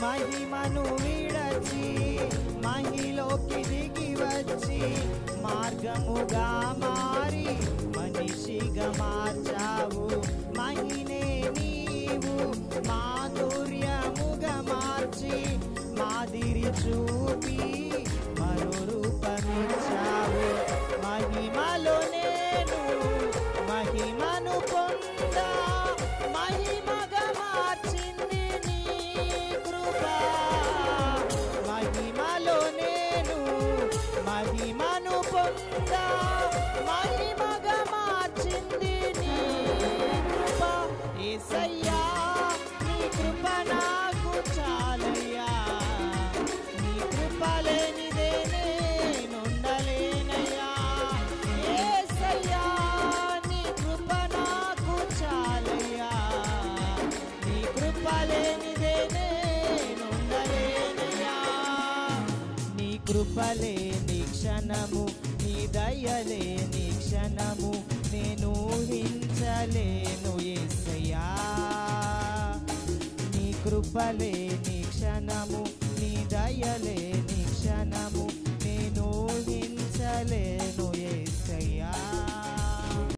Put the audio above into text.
మహిమను విడచి మహిలోకి దిగి వచ్చి మార్గముగా మారి మనిషిగా మార్చావు. మహినే నీవు మాధుర్యముగా మార్చి మాదిరి చూపి మరో రూపమిచ్చావు. మహిమలో నేను మహిమను పొందా మహిమగా మార్చింది నీ కృప. మహిమలో నేను మహిమను పొందా మహిమగా మార్చింది నీ కృప. యేసయ్యా నీ కృప నాకు చాలయ్యా, నీ కృప లేనిదే నేనుండలేనయ్యా. యేసయ్యా నీ కృప నాకు చాలయ్యా, నీ కృప లేనిదే నేనుండలేనయ్యా. నీ కృప లేని క్షణము నీ దయలేని క్షణము నేను ఊహించలేను యేసయ్యా. నీ కృప లేని క్షణము నీ దయలే